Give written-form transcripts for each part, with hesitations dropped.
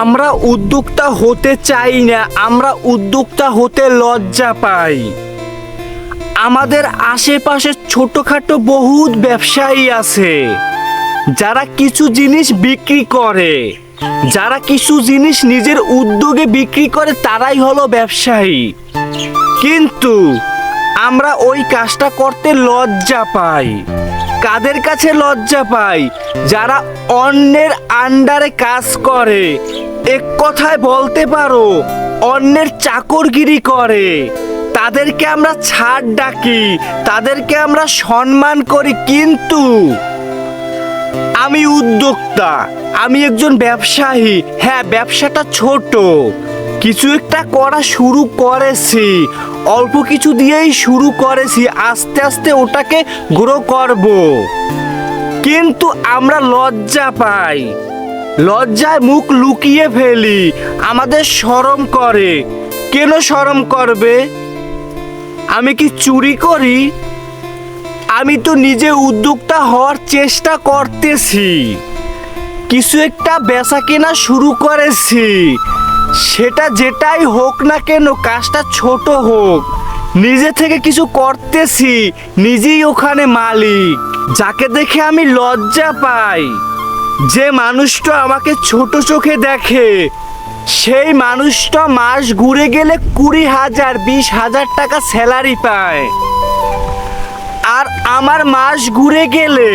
আমরা উদ্যোক্তা হতে চাই না, আমরা উদ্যোক্তা হতে লজ্জা পাই। আমাদের আশেপাশে ছোটখাটো বহুত ব্যবসায়ী আছে যারা কিছু জিনিস বিক্রি করে, যারা কিছু জিনিস নিজের উদ্যোগে বিক্রি করে, তারাই হলো ব্যবসায়ী। কিন্তু আমরা ওই কাজটা করতে লজ্জা পাই। কাদের কাছে লজ্জা পাই? যারা অন্যের আন্ডারে কাজ করে, এক কথায় বলতে পারো অন্যের চাকরগিরি করে। তাদেরকে আমরা ছাড় ডাকি, তাদেরকে আমরা সম্মান করি। কিন্তু আমি উদ্যোক্তা, আমি একজন ব্যবসায়ী। হ্যাঁ, ব্যবসাটা ছোট, কিছু একটা করা শুরু করেছি, অল্প কিছু দিয়েই শুরু করেছি, আস্তে আস্তে ওটাকে গ্রো করব। কিন্তু আমরা লজ্জা পাই, লজ্জায় মুখ লুকিয়ে ফেলি, আমাদের শরম করে। কেন শরম করবে? আমি কি চুরি করি? আমি তো নিজে উদ্যোক্তা হওয়ার চেষ্টা করতেছি, কিছু একটা বেচা কেনা শুরু করেছি। সেটা যেটাই হোক না কেন, কাজটা ছোট হোক, নিজে থেকে কিছু করতেছি, নিজেই ওখানে মালিক। যাকে দেখে আমি লজ্জা পাই, যে মানুষটা আমাকে ছোট চোখে দেখে, সেই মানুষটা মাস ঘুরে গেলে 20,000 20,000 টাকা স্যালারি পায়। আর আমার মাস ঘুরে গেলে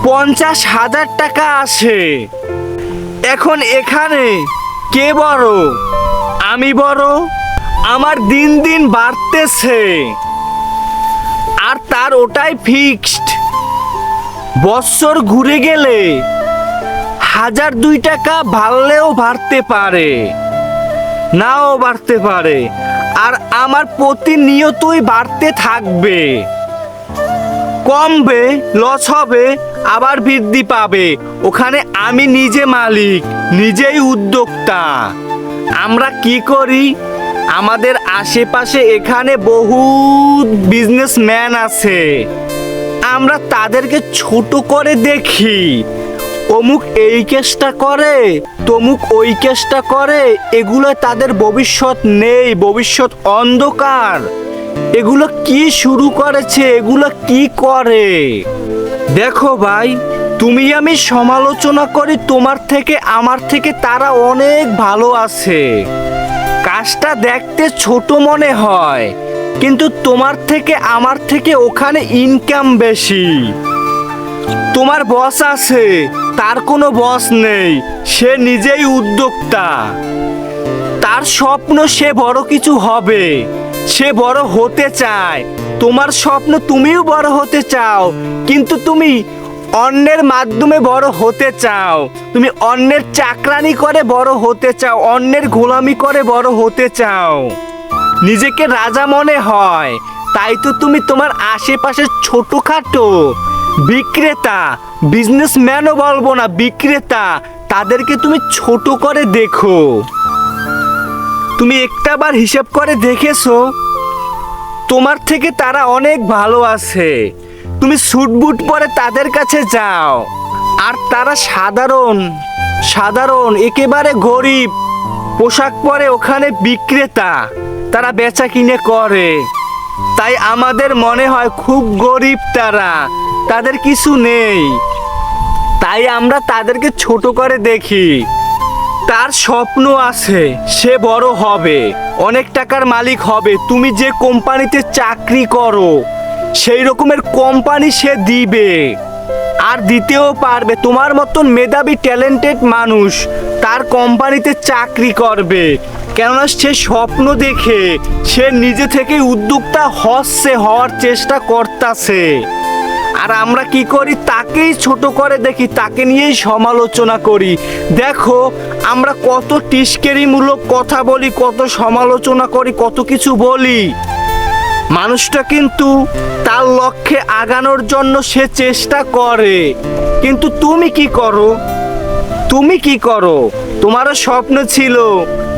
50,000 টাকা আসে। এখন এখানে কে বড়? আমি বড়। আমার দিন দিন বাড়তেছে, আর তার ওটাই ফিক্সড। বছর ঘুরে গেলে 1,000-2 টাকা বাড়লেও বাড়তে পারে, নাও বাড়তে পারে। আর আমার প্রতিনিয়তই বাড়তে থাকবে। কমবে, লস হবে, আবার বৃদ্ধি পাবে। ওখানে আমি নিজে মালিক, নিজেই উদ্যোক্তা। আমরা কি করি? আমাদের আশেপাশে এখানে বহুত বিজনেসম্যান আছে, আমরা তাদেরকে ছোট করে দেখি। অমুক এই কেসটা করে, তমুক ওই কেসটা করে। এগুলো তাদের ভবিষ্যৎ নেই, ভবিষ্যৎ অন্ধকার। এগুলো কি শুরু করেছে, এগুলো কি করে? দেখো ভাই, তুমি আমি সমালোচনা করি তোমার থেকে, আমার থেকে তারা অনেক ভালো আছে। কাজটা দেখতে ছোট মনে হয়, কিন্তু তোমার থেকে আমার থেকে ওখানে ইনকাম বেশি। তোমার বস আছে, তার কোনো বস নেই, সে নিজেই উদ্যোক্তা। তার স্বপ্ন সে বড় কিছু হবে, সে বড় হতে চায়। তোমার স্বপ্ন তুমিও বড় হতে চাও, কিন্তু তুমি অন্যের মাধ্যমে বড় হতে চাও। তুমি অন্যের চাকরানি করে বড় হতে চাও, অন্যের গোলামি করে বড় হতে চাও। নিজেকে রাজা মনে হয়, তাই তো তুমি তোমার আশেপাশে ছোটখাটো বিক্রেতা, বিজনেসম্যানও বলবো না, বিক্রেতা, তাদেরকে তুমি ছোট করে দেখো। তুমি একটাবার হিসাব করে দেখেছো? তোমার থেকে তারা অনেক ভালো আছে। তুমি স্যুট বুট পরে তাদের কাছে যাও, আর তারা সাধারণ সাধারণ একেবারে গরিব পোশাক পরে ওখানে বিক্রেতা, তারা বেচা কিনে করে। তাই আমাদের মনে হয় খুব গরিব তারা, তাদের কিছু নেই। তাই আমরা তাদেরকে ছোট করে দেখি। তার স্বপ্ন আছে, সে বড় হবে, অনেক টাকার মালিক হবে। তুমি যে কোম্পানিতে চাকরি করো, সেই রকমের কোম্পানি সে দিবে, আর দিতেও পারবে। তোমার মতন মেধাবী ট্যালেন্টেড মানুষ তার কোম্পানিতে চাকরি করবে, কেননা সে স্বপ্ন দেখে, সে নিজে থেকে উদ্যোক্তা হওয়ার চেষ্টা করতেছে। আর আমরা কি করি? তাকেই ছোট করে দেখি, তাকে নিয়েই সমালোচনা করি। দেখো, আমরা কত টিস্কেরিমূলক কথা বলি, কত সমালোচনা করি, কত কিছু বলি। মানুষটা কিন্তু তার লক্ষ্যে আগানোর জন্য সে চেষ্টা করে। কিন্তু তুমি কি করো? তুমি কি করো? তোমারও স্বপ্ন ছিল,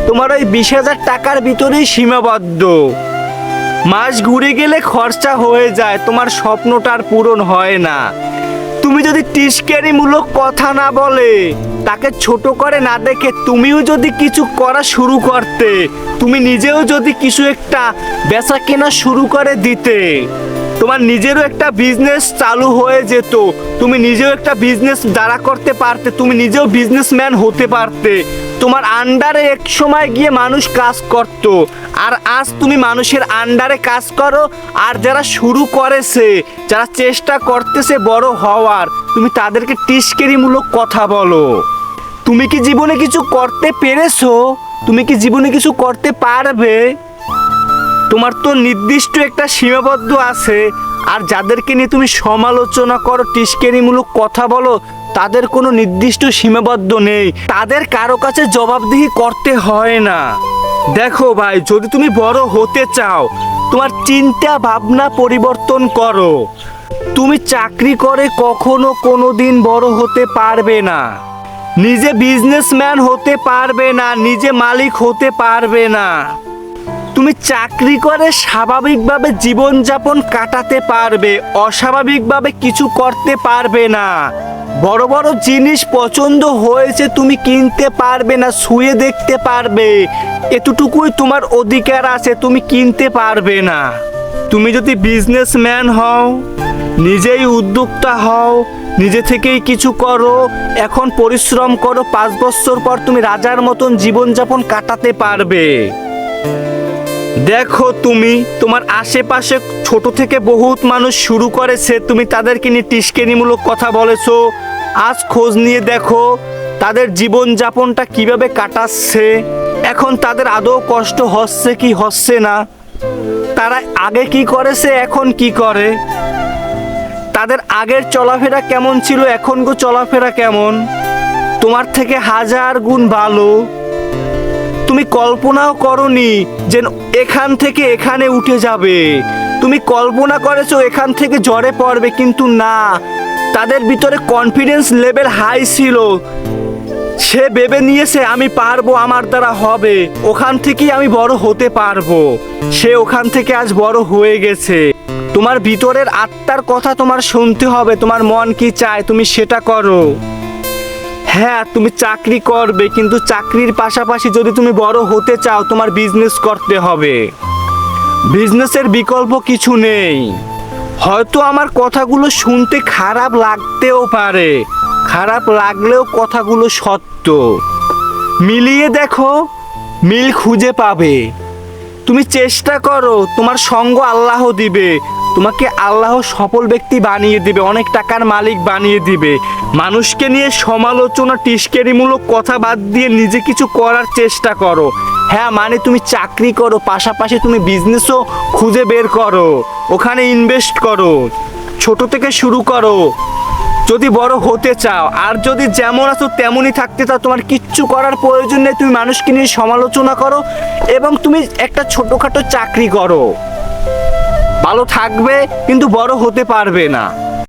তোমার ওই 20,000 টাকার ভিতরেই সীমাবদ্ধ। মাস ঘুরে গেলে খরচা হয়ে যায়, তোমার স্বপ্নটা আর পূরণ হয় না। তুমি যদি টিস্কেরিমূলক কথা না বলে, তাকে ছোট করে না দেখে তুমিও যদি কিছু করা শুরু করতে, তুমি নিজেও যদি কিছু একটা বেচা কেনা শুরু করে দিতে, তোমার নিজেরও একটা বিজনেস চালু হয়ে যেত, তুমি নিজেও একটা বিজনেস দাঁড়া করতে পারতে, তুমি নিজেও বিজনেসম্যান হতে পারতে। তোমার আন্ডারে এক সময় গিয়ে মানুষ কাজ করত, আর আজ তুমি মানুষের আন্ডারে কাজ করো। আর যারা শুরু করেছে, যারা চেষ্টা করতেছে বড় হওয়ার, তুমি তাদেরকে টিস্কেরিমূলক কথা বলো। তুমি কি জীবনে কিছু করতে পেরেছো? তুমি কি জীবনে কিছু করতে পারবে? তোমার তো নির্দিষ্ট একটা সীমাবদ্ধ আছে। আর যাদেরকে নিয়ে তুমি সমালোচনা করো, টিস্কেরিমূলক কথা বলো, তাদের কোনো নির্দিষ্ট সীমাবদ্ধ নেই, তাদের কারো কাছে জবাবদিহি করতে হয় না। দেখো ভাই, যদি তুমি বড় হতে চাও, তোমার চিন্তা ভাবনা পরিবর্তন করো। তুমি চাকরি করে কখনো কোনোদিন বড় হতে পারবে না, নিজে বিজনেসম্যান হতে পারবে না, নিজে মালিক হতে পারবে না। তুমি চাকরি করে স্বাভাবিকভাবে জীবনযাপন কাটাতে পারবে, অস্বাভাবিকভাবে কিছু করতে পারবে না। বড় বড় জিনিস পছন্দ হয়েছে তুমি কিনতে পারবে না, ছুঁয়ে দেখতে পারবে, এতটুকুই তোমার অধিকার আছে, তুমি কিনতে পারবে না। তুমি যদি বিজনেসম্যান হও, নিজেই উদ্যোক্তা হও, নিজে থেকেই কিছু করো, এখন পরিশ্রম করো, 5 বছর পর তুমি রাজার মতন জীবনযাপন কাটাতে পারবে। দেখো, তুমি তোমার আশেপাশে ছোট থেকে বহুত মানুষ শুরু করেছে, তুমি তাদেরকে নিয়ে টিস্কেরিমূলক কথা বলেছো। আজ খোঁজ নিয়ে দেখো তাদের জীবনযাপনটা কিভাবে কাটাচ্ছে, এখন তাদের আদৌ কষ্ট হচ্ছে কি হচ্ছে না, তারা আগে কি করেছে এখন কি করে, তাদের আগের চলাফেরা কেমন ছিল, এখনকার চলাফেরা কেমন, তোমার থেকে 1000 গুণ ভালো। তুমি কল্পনাও করনি যে এখান থেকে এখানে উঠে যাবে, তুমি কল্পনা করেছো এখান থেকে ঝরে পড়বে, কিন্তু না, তাদের ভিতরে কনফিডেন্স লেভেল হাই ছিল। সে ভেবে নিয়েছে আমি পারবো, আমার দ্বারা হবে, ওখান থেকেই আমি বড় হতে পারবো। সে ওখান থেকে আজ বড় হয়ে গেছে। তোমার ভিতরের আত্মার কথা তোমার শুনতে হবে, তোমার মন কি চায় তুমি সেটা করো। হ্যাঁ, তুমি চাকরি করবে, কিন্তু চাকরির পাশাপাশি যদি তুমি বড় হতে চাও, তোমার বিজনেস করতে হবে। বিজনেসের বিকল্প কিছু নেই। হয়তো আমার কথাগুলো শুনতে খারাপ লাগতেও পারে, খারাপ লাগলেও কথাগুলো সত্য। মিলিয়ে দেখো, মিল খুঁজে পাবে। তুমি চেষ্টা করো, তোমার সঙ্গ আল্লাহ দিবে, তোমাকে আল্লাহ সফল ব্যক্তি বানিয়ে দিবে, অনেক টাকার মালিক বানিয়ে দিবে। মানুষকে নিয়ে সমালোচনা, টিস্কেরিমূলক কথা বাদ দিয়ে নিজে কিছু করার চেষ্টা করো। হ্যাঁ, মানে তুমি চাকরি করো, পাশাপাশি তুমি বিজনেসও খুঁজে বের করো, ওখানে ইনভেস্ট করো, ছোট থেকে শুরু করো যদি বড় হতে চাও। আর যদি যেমন আছো তেমনই থাকতে চাও, তোমার কিচ্ছু করার প্রয়োজন নেই, তুমি মানুষকে নিয়ে সমালোচনা করো এবং তুমি একটা ছোটোখাটো চাকরি করো, ভালো থাকবে কিন্তু বড় হতে পারবে না।